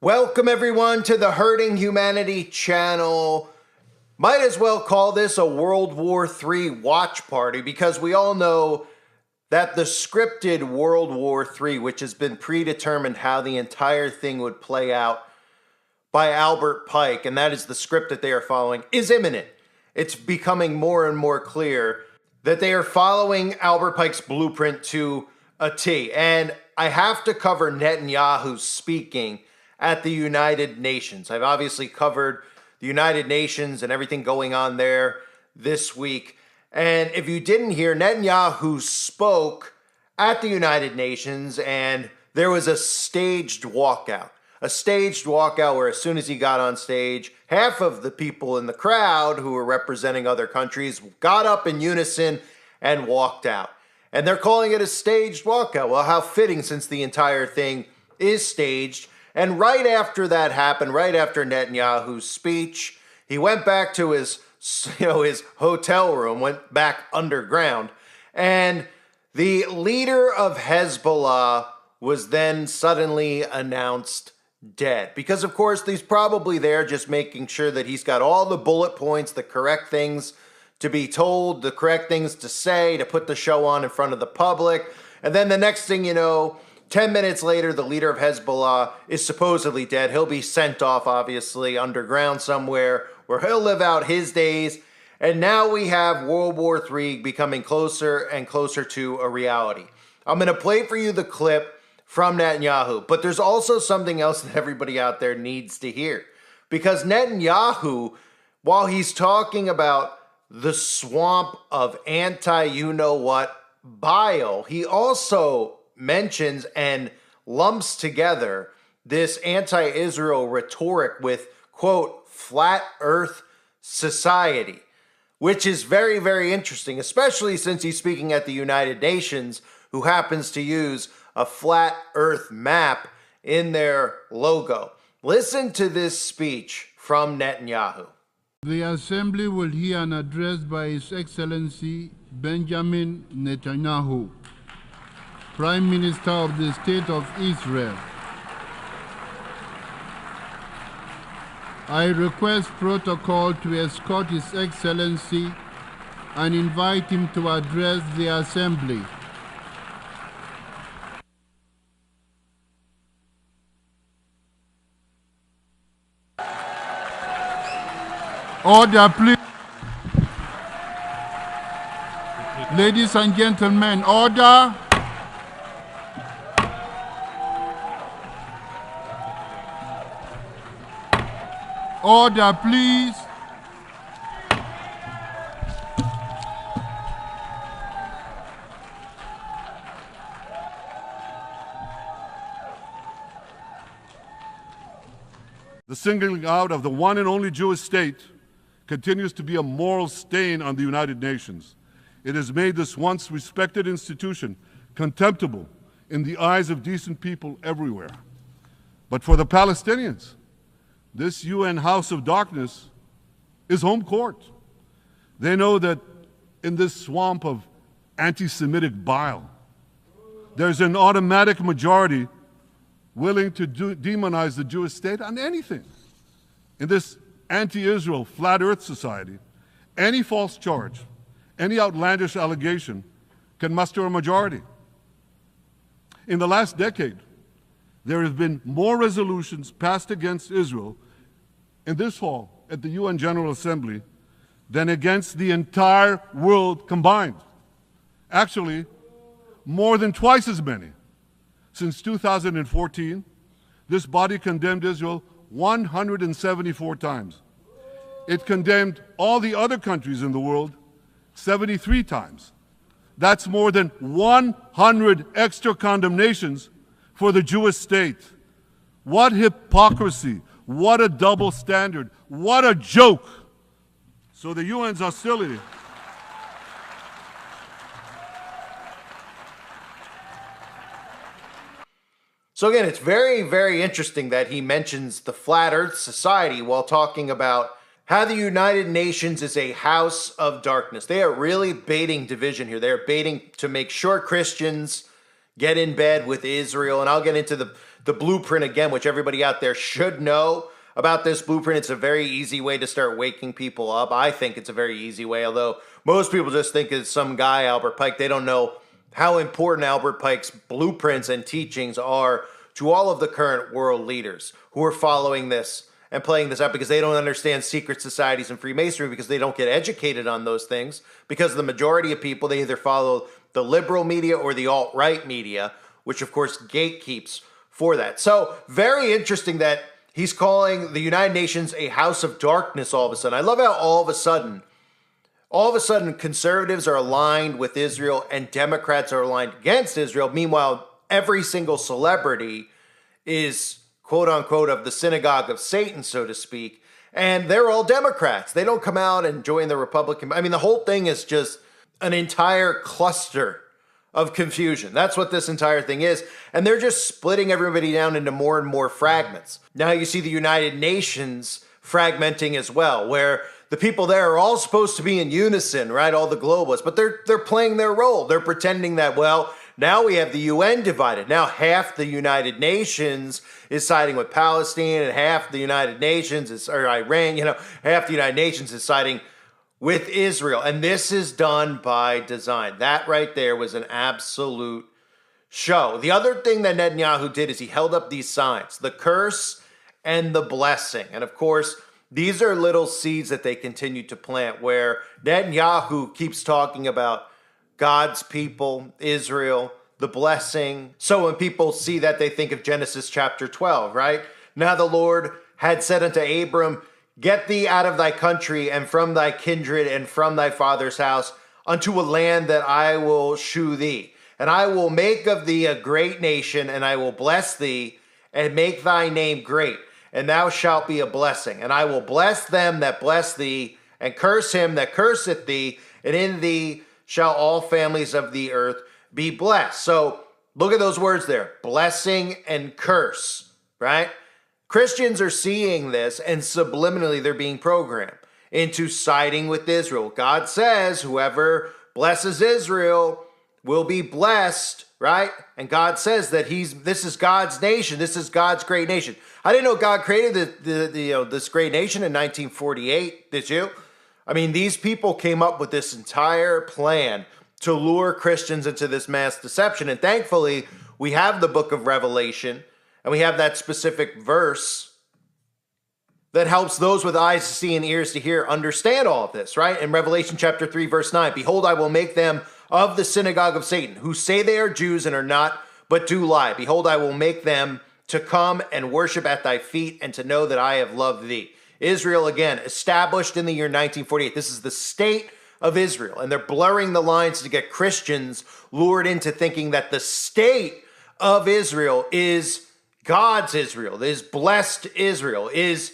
Welcome everyone to the Hurting Humanity channel. Might as well call this a World War III watch party because we all know that the scripted World War III, which has been predetermined how the entire thing would play out by Albert Pike, and that is the script that they are following, is imminent. It's becoming more and more clear that they are following Albert Pike's blueprint to a T. And I have to cover Netanyahu's speaking at the United Nations. I've obviously covered the United Nations and everything going on there this week. And if you didn't hear, Netanyahu spoke at the United Nations and there was a staged walkout. A staged walkout where as soon as he got on stage, half of the people in the crowd who were representing other countries got up in unison and walked out. And they're calling it a staged walkout. Well, how fitting since the entire thing is staged. And right after that happened, right after Netanyahu's speech, he went back to his hotel room, went back underground, and the leader of Hezbollah was then suddenly announced dead. Because of course, he's probably there just making sure that he's got all the bullet points, the correct things to be told, the correct things to say, to put the show on in front of the public. And then the next thing you know, 10 minutes later, the leader of Hezbollah is supposedly dead. He'll be sent off, obviously, underground somewhere where he'll live out his days. And now we have World War III becoming closer and closer to a reality. I'm going to play for you the clip from Netanyahu, but there's also something else that everybody out there needs to hear. Because Netanyahu, while he's talking about the swamp of anti-you-know-what bile, he also mentions and lumps together this anti-Israel rhetoric with, quote, flat earth society, which is very, very interesting, especially since he's speaking at the United Nations, who happens to use a flat earth map in their logo. Listen to this speech from Netanyahu. The Assembly will hear an address by His Excellency Benjamin Netanyahu, Prime Minister of the State of Israel. I request protocol to escort His Excellency and invite him to address the Assembly. Order, please. Ladies and gentlemen, order. Order, please. The singling out of the one and only Jewish state continues to be a moral stain on the United Nations. It has made this once respected institution contemptible in the eyes of decent people everywhere. But for the Palestinians, this UN House of Darkness is home court. They know that in this swamp of anti-Semitic bile, there's an automatic majority willing to demonize the Jewish state on anything. In this anti-Israel flat earth society, any false charge, any outlandish allegation can muster a majority. In the last decade, there have been more resolutions passed against Israel in this hall at the UN General Assembly than against the entire world combined. Actually, more than twice as many. Since 2014, this body condemned Israel 174 times. It condemned all the other countries in the world 73 times. That's more than 100 extra condemnations for the Jewish state. What hypocrisy, what a double standard, what a joke. So the UN's hostility So again, it's very, very interesting that he mentions the Flat Earth Society while talking about how the United Nations is a house of darkness. They are really baiting division here. They're baiting to make sure Christians get in bed with Israel. And I'll get into the blueprint again, which everybody out there should know about this blueprint. It's a very easy way to start waking people up. I think it's a very easy way, although most people just think it's some guy, Albert Pike. They don't know how important Albert Pike's blueprints and teachings are to all of the current world leaders who are following this and playing this out, because they don't understand secret societies and Freemasonry, because they don't get educated on those things, because the majority of people, they either follow the liberal media or the alt-right media, which of course gatekeeps for that. So very interesting that he's calling the United Nations a house of darkness all of a sudden. I love how all of a sudden conservatives are aligned with Israel and Democrats are aligned against Israel. Meanwhile, every single celebrity is quote unquote of the synagogue of Satan, so to speak, and they're all Democrats. They don't come out and join the Republican. I mean, the whole thing is just an entire cluster of confusion. That's what this entire thing is. And they're just splitting everybody down into more and more fragments. Now you see the United Nations fragmenting as well, where the people there are all supposed to be in unison, right? All the globalists, but they're playing their role. They're pretending that, well, now we have the UN divided. Now half the United Nations is siding with Palestine and half the United Nations is, or Iran, half the United Nations is siding with Israel. And this is done by design. That right there was an absolute show. The other thing that Netanyahu did is he held up these signs, the curse and the blessing. And of course, these are little seeds that they continue to plant, where Netanyahu keeps talking about God's people, Israel, the blessing. So when people see that, they think of Genesis chapter 12, right? Now the Lord had said unto Abram, get thee out of thy country and from thy kindred and from thy father's house unto a land that I will shew thee. And I will make of thee a great nation, and I will bless thee and make thy name great. And thou shalt be a blessing. And I will bless them that bless thee, and curse him that curseth thee, and in thee shall all families of the earth be blessed. So look at those words there, blessing and curse, right? Christians are seeing this, and subliminally they're being programmed into siding with Israel. God says whoever blesses Israel will be blessed, right? And God says that this is God's nation. This is God's great nation. I didn't know God created this great nation in 1948. Did you? I mean, these people came up with this entire plan to lure Christians into this mass deception. And thankfully, we have the book of Revelation, and we have that specific verse that helps those with eyes to see and ears to hear understand all of this, right? In Revelation chapter 3, verse 9, behold, I will make them of the synagogue of Satan, who say they are Jews and are not, but do lie. Behold, I will make them to come and worship at thy feet, and to know that I have loved thee. Israel, again, established in the year 1948. This is the state of Israel, and they're blurring the lines to get Christians lured into thinking that the state of Israel is God's Israel, is blessed Israel, is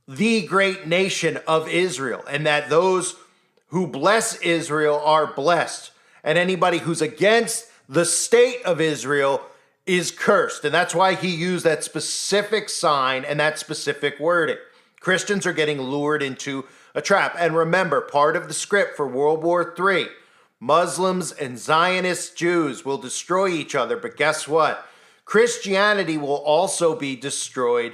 the great nation of Israel, and that those who bless Israel are blessed, and anybody who's against the state of Israel is cursed. And that's why he used that specific sign and that specific wording. Christians are getting lured into a trap. And remember, part of the script for World War III, Muslims and Zionist Jews will destroy each other, but guess what? Christianity will also be destroyed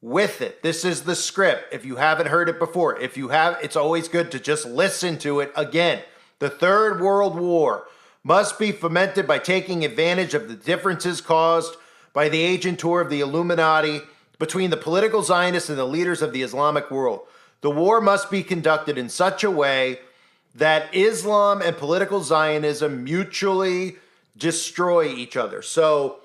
with it. This is the script. If you haven't heard it before, if you have, it's always good to just listen to it again. The Third World War must be fomented by taking advantage of the differences caused by the agentur of the Illuminati between the political Zionists and the leaders of the Islamic world. The war must be conducted in such a way that Islam and political Zionism mutually destroy each other. So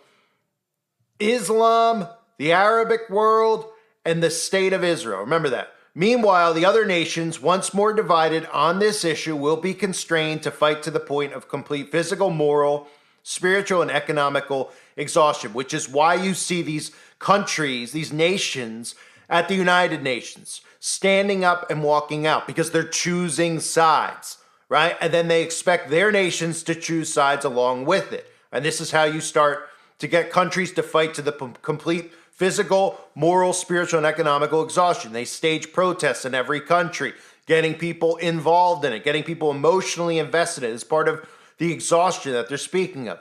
Islam, the Arabic world, and the state of Israel. Remember that. Meanwhile, the other nations, once more divided on this issue, will be constrained to fight to the point of complete physical, moral, spiritual, and economical exhaustion, which is why you see these countries, these nations at the United Nations standing up and walking out because they're choosing sides, right? And then they expect their nations to choose sides along with it. And this is how you start to get countries to fight to the complete physical, moral, spiritual, and economical exhaustion. They stage protests in every country, getting people involved in it, getting people emotionally invested in it. It's part of the exhaustion that they're speaking of.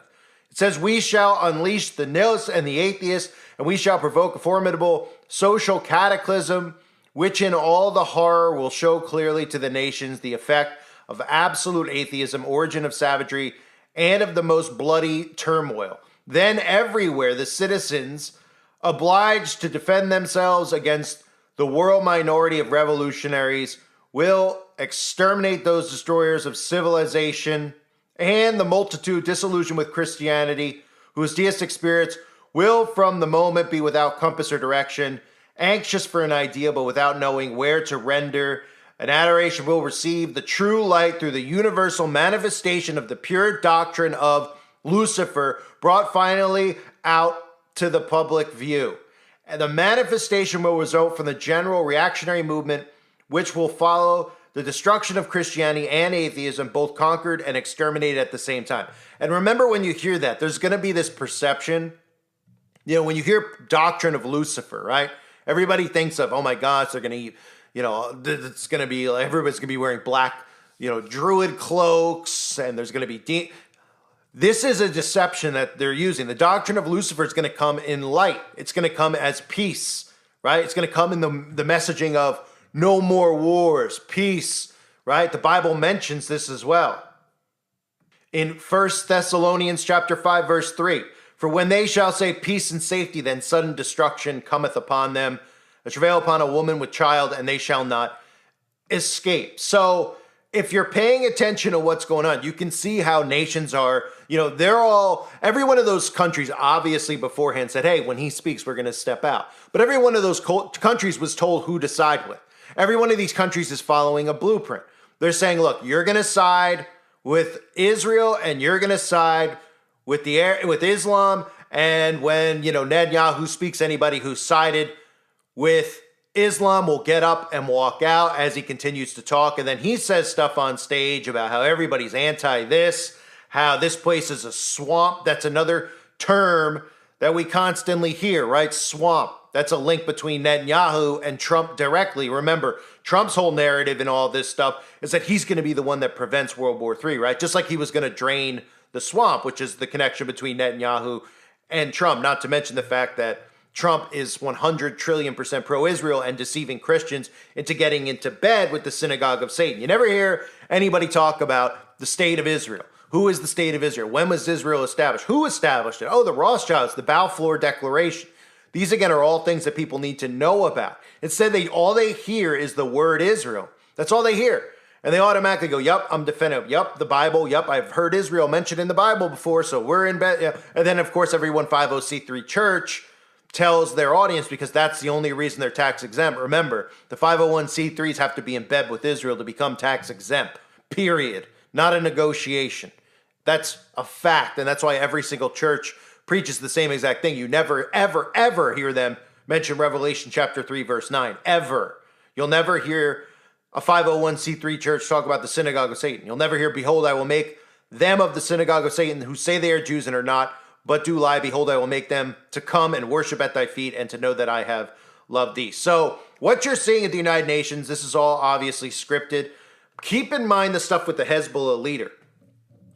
It says, we shall unleash the nihilists and the atheists, and we shall provoke a formidable social cataclysm, which in all the horror will show clearly to the nations the effect of absolute atheism, origin of savagery, and of the most bloody turmoil. Then everywhere the citizens, obliged to defend themselves against the world minority of revolutionaries, will exterminate those destroyers of civilization, and the multitude disillusioned with Christianity, whose deistic spirits will from the moment be without compass or direction, anxious for an idea but without knowing where to render an adoration, will receive the true light through the universal manifestation of the pure doctrine of Lucifer, brought finally out to the public view. And the manifestation will result from the general reactionary movement, which will follow the destruction of Christianity and atheism, both conquered and exterminated at the same time. And remember, when you hear that, there's going to be this perception, when you hear doctrine of Lucifer, right? Everybody thinks of, oh my gosh, they're going to, it's going to be, everybody's going to be wearing black, druid cloaks, and there's going to be, this is a deception that they're using. The doctrine of Lucifer is going to come in light. It's going to come as peace, right? It's going to come in the messaging of no more wars, peace, right? The Bible mentions this as well. In 1 Thessalonians chapter 5, verse 3, for when they shall say peace and safety, then sudden destruction cometh upon them, a travail upon a woman with child, and they shall not escape. So if you're paying attention to what's going on, you can see how nations are, every one of those countries obviously beforehand said, hey, when he speaks, we're going to step out. But every one of those countries was told who to side with. Every one of these countries is following a blueprint. They're saying, look, you're going to side with Israel and you're going to side with Islam. And when, Netanyahu speaks, anybody who sided with Islam will get up and walk out as he continues to talk. And then he says stuff on stage about how everybody's anti this, how this place is a swamp. That's another term that we constantly hear, right? Swamp. That's a link between Netanyahu and Trump directly. Remember, Trump's whole narrative in all this stuff is that he's going to be the one that prevents World War III, right? Just like he was going to drain the swamp, which is the connection between Netanyahu and Trump, not to mention the fact that Trump is 100 trillion% pro-Israel and deceiving Christians into getting into bed with the synagogue of Satan. You never hear anybody talk about the state of Israel. Who is the state of Israel? When was Israel established? Who established it? Oh, the Rothschilds, the Balfour Declaration. These, again, are all things that people need to know about. Instead, all they hear is the word Israel. That's all they hear. And they automatically go, yep, I'm defending it. Yep, the Bible. Yep, I've heard Israel mentioned in the Bible before, so we're in bed. Yeah. And then, of course, every 150c3 church tells their audience, because that's the only reason they're tax exempt. Remember, the 501c3s have to be in bed with Israel to become tax exempt, period. Not a negotiation. That's a fact, and that's why every single church preaches the same exact thing. You never, ever, ever hear them mention Revelation chapter 3, verse 9. Ever. You'll never hear a 501c3 church talk about the synagogue of Satan. You'll never hear, behold, I will make them of the synagogue of Satan who say they are Jews and are not, but do lie. Behold, I will make them to come and worship at thy feet and to know that I have loved thee. So what you're seeing at the United Nations, this is all obviously scripted. Keep in mind the stuff with the Hezbollah leader,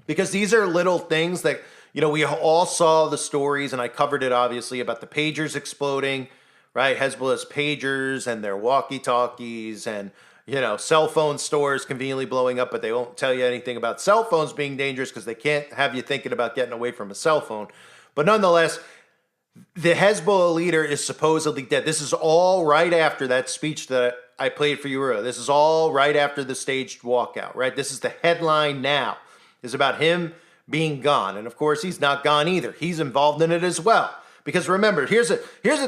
because these are little things that, we all saw the stories, and I covered it obviously about the pagers exploding, right? Hezbollah's pagers and their walkie-talkies and, cell phone stores conveniently blowing up, but they won't tell you anything about cell phones being dangerous because they can't have you thinking about getting away from a cell phone. But nonetheless, the Hezbollah leader is supposedly dead. This is all right after that speech that I played for you earlier. This is all right after the staged walkout, right? This is the headline now, is about him being gone. And of course, he's not gone either. He's involved in it as well. Because remember, here's a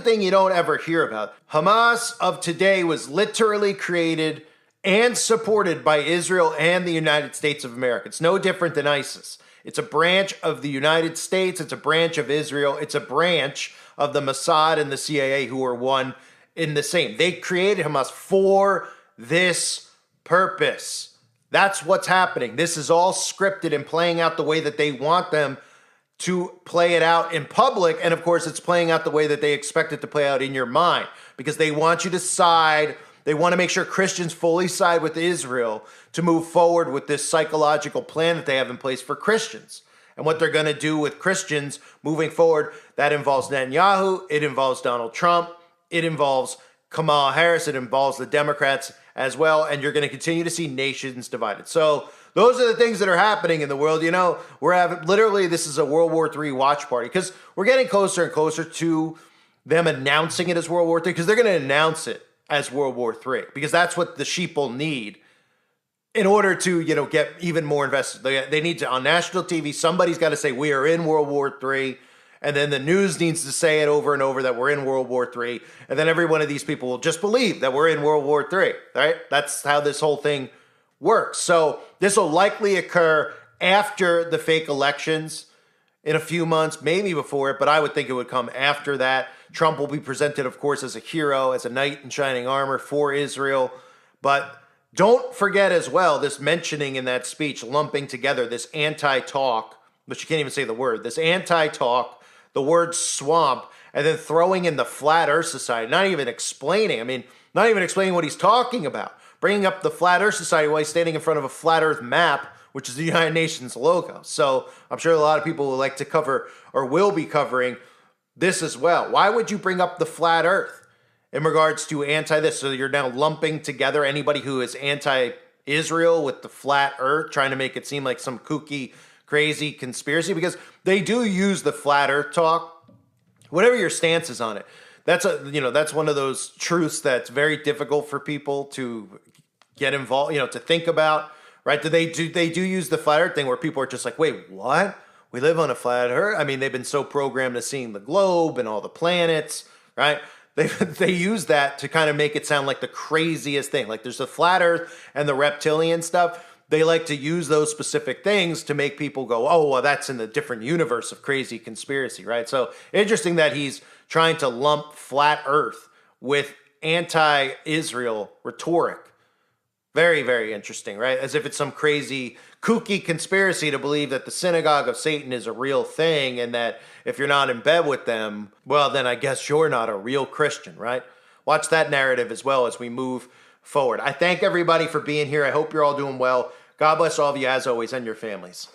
thing you don't ever hear about. Hamas of today was literally created and supported by Israel and the United States of America. It's no different than ISIS. It's a branch of the United States. It's a branch of Israel. It's a branch of the Mossad and the CIA, who are one in the same. They created Hamas for this purpose. That's what's happening. This is all scripted and playing out the way that they want them to play it out in public. And of course, it's playing out the way that they expect it to play out in your mind, because they want you to side. They want to make sure Christians fully side with Israel to move forward with this psychological plan that they have in place for Christians. and what they're going to do with Christians moving forward. That involves Netanyahu, it involves Donald Trump, it involves Kamala Harris, it involves the Democrats as well, and you're going to continue to see nations divided. So those are the things that are happening in the world. You know, we're having, literally, this is a World War III watch party, because we're getting closer and closer to them announcing it as World War III, because they're going to announce it as World War III, because that's what the sheeple need in order to, you know, get even more invested. They need to, on national TV, somebody's got to say, we are in World War III, and then the news needs to say it over and over that we're in World War III, and then every one of these people will just believe that we're in World War III, right? That's how this whole thing works. So this will likely occur after the fake elections in a few months, maybe before it, but I would think it would come after that. Trump will be presented, of course, as a hero, as a knight in shining armor for Israel. But don't forget as well, this mentioning in that speech, lumping together this anti-talk, but you can't even say the word, this anti-talk, the word swamp, and then throwing in the Flat Earth Society, not even explaining what he's talking about. Bringing up the Flat Earth Society while he's standing in front of a flat Earth map, which is the United Nations logo. So I'm sure a lot of people will like to cover, or will be covering, this as well. Why would you bring up the flat Earth in regards to anti-this? So you're now lumping together anybody who is anti-Israel with the flat Earth, trying to make it seem like some kooky, crazy conspiracy, because they do use the flat Earth talk. Whatever your stance is on it, that's one of those truths that's very difficult for people to get involved, to think about, right? They do use the flat Earth thing where people are just like, wait, what? We live on a flat Earth? I mean, they've been so programmed to seeing the globe and all the planets, right? They use that to kind of make it sound like the craziest thing. Like there's the flat Earth and the reptilian stuff. They like to use those specific things to make people go, oh, well, that's in the different universe of crazy conspiracy, right? So interesting that he's trying to lump flat Earth with anti-Israel rhetoric. Very, very interesting, right? As if it's some crazy, kooky conspiracy to believe that the synagogue of Satan is a real thing, and that if you're not in bed with them, well, then I guess you're not a real Christian, right? Watch that narrative as well as we move forward. I thank everybody for being here. I hope you're all doing well. God bless all of you as always and your families.